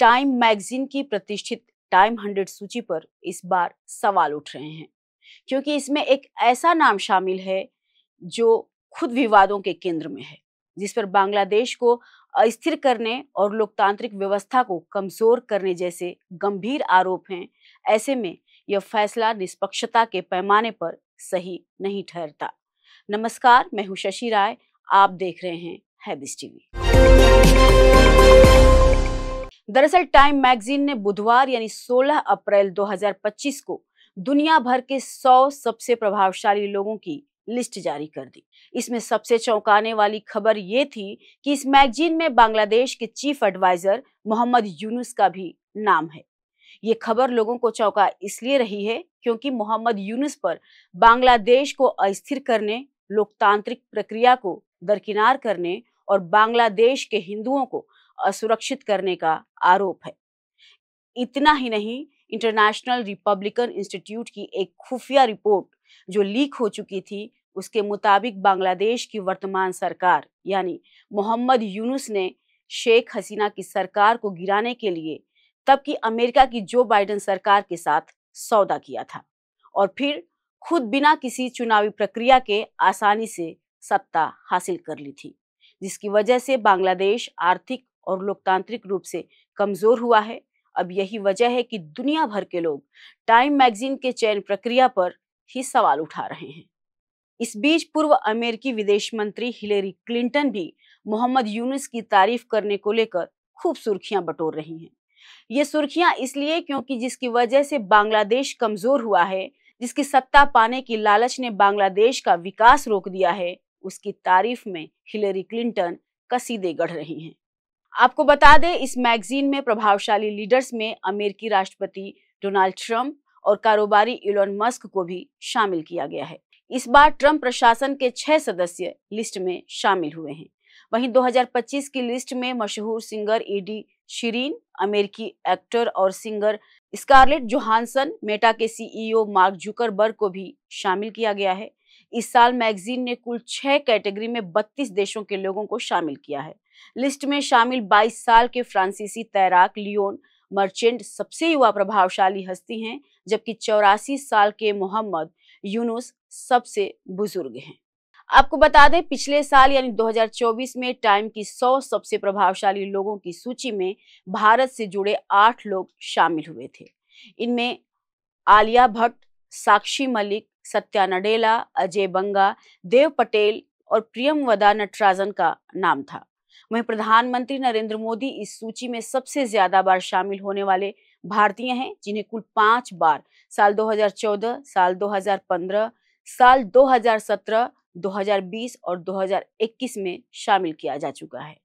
Time magazine की प्रतिष्ठित time 100 सूची पर इस बार सवाल उठ रहे हैं, क्योंकि इसमें एक ऐसा नाम शामिल है जो खुद विवादों के केंद्र में है, जिस पर बांग्लादेश को अस्थिर करने और लोकतांत्रिक व्यवस्था को कमजोर करने जैसे गंभीर आरोप हैं। ऐसे में यह फैसला निष्पक्षता के पैमाने पर सही नहीं ठहरता। नमस्कार, मैं हूं शशि राय। आप देख रहे हैं हैबिस टीवी। दरअसल टाइम मैगजीन ने बुधवार यानी 16 अप्रैल 2025 को दुनिया भर के 100 सबसे प्रभावशाली लोगों की लिस्ट जारी कर दी। इसमें सबसे चौंकाने वाली खबर ये थी कि इस मैगजीन में बांग्लादेश के चीफ एडवाइजर मोहम्मद यूनुस का भी नाम है। ये खबर लोगों को चौंका इसलिए रही है क्योंकि मोहम्मद यूनुस पर बांग्लादेश को अस्थिर करने, लोकतांत्रिक प्रक्रिया को दरकिनार करने और बांग्लादेश के हिंदुओं को असुरक्षित करने का आरोप है। इतना ही नहीं, इंटरनेशनल रिपब्लिकन इंस्टीट्यूट की एक खुफिया रिपोर्ट जो लीक हो चुकी थी, उसके मुताबिक बांग्लादेश की वर्तमान सरकार यानी मोहम्मद यूनुस ने शेख हसीना की सरकार को गिराने के लिए तब की अमेरिका की जो बाइडेन सरकार के साथ सौदा किया था और फिर खुद बिना किसी चुनावी प्रक्रिया के आसानी से सत्ता हासिल कर ली थी, जिसकी वजह से बांग्लादेश आर्थिक और लोकतांत्रिक रूप से कमजोर हुआ है। अब यही वजह है कि दुनिया भर के लोग टाइम मैगजीन के चयन प्रक्रिया पर ही सवाल उठा रहे हैं। इस बीच पूर्व अमेरिकी विदेश मंत्री हिलेरी क्लिंटन भी मोहम्मद यूनुस की तारीफ करने को लेकर खूब सुर्खियां बटोर रही हैं। ये सुर्खियां इसलिए क्योंकि जिसकी वजह से बांग्लादेश कमजोर हुआ है, जिसकी सत्ता पाने की लालच ने बांग्लादेश का विकास रोक दिया है, उसकी तारीफ में हिलेरी क्लिंटन कसीदे गढ़ रही हैं। आपको बता दें, इस मैगजीन में प्रभावशाली लीडर्स में अमेरिकी राष्ट्रपति डोनाल्ड ट्रंप और कारोबारी इलॉन मस्क को भी शामिल किया गया है। इस बार ट्रंप प्रशासन के 6 सदस्य लिस्ट में शामिल हुए हैं। वहीं 2025 की लिस्ट में मशहूर सिंगर एडी शीरीन, अमेरिकी एक्टर और सिंगर स्कारलेट जोहानसन, मेटा के सीईओ मार्क जुकरबर्ग को भी शामिल किया गया है। इस साल मैगजीन ने कुल 6 कैटेगरी में 32 देशों के लोगों को शामिल किया है। लिस्ट में शामिल 22 साल के फ्रांसीसी तैराक लियोन मर्चेंट सबसे युवा प्रभावशाली हस्ती हैं, जबकि 84 साल के मोहम्मद यूनुस सबसे बुजुर्ग हैं। आपको बता दें, पिछले साल यानी 2024 में टाइम की 100 सबसे प्रभावशाली लोगों की सूची में भारत से जुड़े 8 लोग शामिल हुए थे। इनमें आलिया भट्ट, साक्षी मलिक, सत्या नडेला, अजय बंगा, देव पटेल और प्रियमवदा नटराजन का नाम था। वहीं प्रधानमंत्री नरेंद्र मोदी इस सूची में सबसे ज्यादा बार शामिल होने वाले भारतीय हैं, जिन्हें कुल 5 बार साल 2014, साल 2015, साल 2017, 2020 और 2021 में शामिल किया जा चुका है।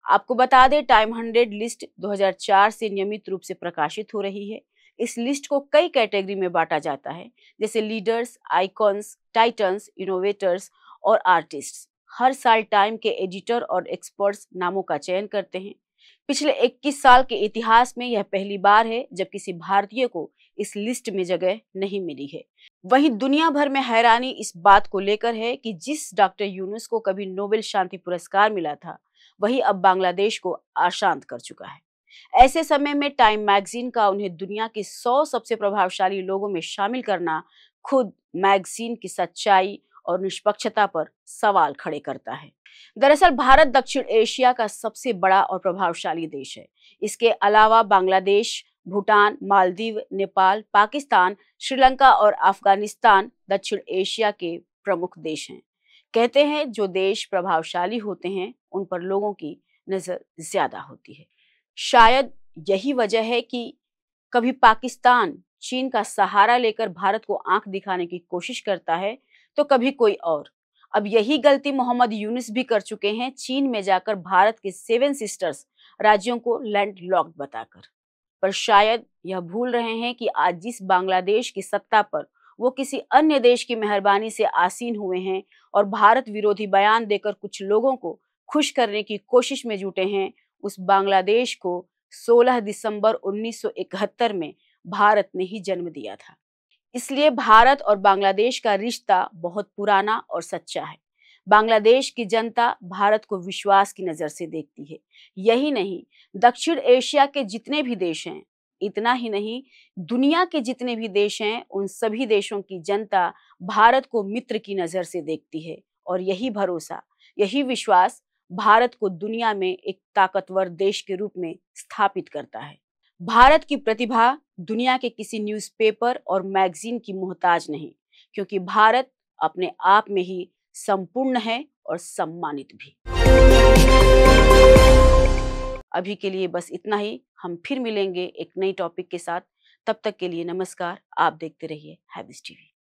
आपको बता दें, टाइम 100 लिस्ट 2004 से नियमित रूप से प्रकाशित हो रही है। इस लिस्ट को कई कैटेगरी में बांटा जाता है, जैसे लीडर्स, आइकॉन्स, टाइटन्स, इनोवेटर्स और आर्टिस्ट्स। हर साल टाइम के एडिटर और एक्सपर्ट्स नामों का चयन करते हैं। पिछले 21 साल के इतिहास में यह पहली बार है जब किसी भारतीय को इस लिस्ट में जगह नहीं मिली है। वहीं दुनिया भर में हैरानी इस बात को लेकर है कि जिस डॉक्टर यूनुस को कभी नोबेल शांति पुरस्कार मिला था, वही अब बांग्लादेश को अशांत कर चुका है। ऐसे समय में टाइम मैगजीन का उन्हें दुनिया के 100 सबसे प्रभावशाली लोगों में शामिल करना खुद मैगजीन की सच्चाई और निष्पक्षता पर सवाल खड़े करता है। दरअसल भारत दक्षिण एशिया का सबसे बड़ा और प्रभावशाली देश है। इसके अलावा बांग्लादेश, भूटान, मालदीव, नेपाल, पाकिस्तान, श्रीलंका और अफगानिस्तान दक्षिण एशिया के प्रमुख देश हैं। कहते हैं, जो देश प्रभावशाली होते हैं उन पर लोगों की नजर ज्यादा होती है। शायद यही वजह है कि कभी पाकिस्तान चीन का सहारा लेकर भारत को आंख दिखाने की कोशिश करता है, तो कभी कोई और। अब यही गलती मोहम्मद यूनुस भी कर चुके हैं, चीन में जाकर भारत के 7 सिस्टर्स राज्यों को लैंड लॉक्ड बताकर। पर शायद यह भूल रहे हैं कि आज जिस बांग्लादेश की सत्ता पर वो किसी अन्य देश की मेहरबानी से आसीन हुए हैं और भारत विरोधी बयान देकर कुछ लोगों को खुश करने की कोशिश में जुटे हैं, उस बांग्लादेश को 16 दिसंबर 1971 में भारत ने ही जन्म दिया था। इसलिए भारत और बांग्लादेश का रिश्ता बहुत पुराना और सच्चा है। बांग्लादेश की जनता भारत को विश्वास की नजर से देखती है। यही नहीं, दक्षिण एशिया के जितने भी देश हैं, इतना ही नहीं, दुनिया के जितने भी देश हैं, उन सभी देशों की जनता भारत को मित्र की नजर से देखती है। और यही भरोसा, यही विश्वास भारत को दुनिया में एक ताकतवर देश के रूप में स्थापित करता है। भारत की प्रतिभा दुनिया के किसी न्यूज़पेपर और मैगजीन की मोहताज नहीं, क्योंकि भारत अपने आप में ही संपूर्ण है और सम्मानित भी। अभी के लिए बस इतना ही। हम फिर मिलेंगे एक नई टॉपिक के साथ। तब तक के लिए नमस्कार। आप देखते रहिए हैविस टीवी।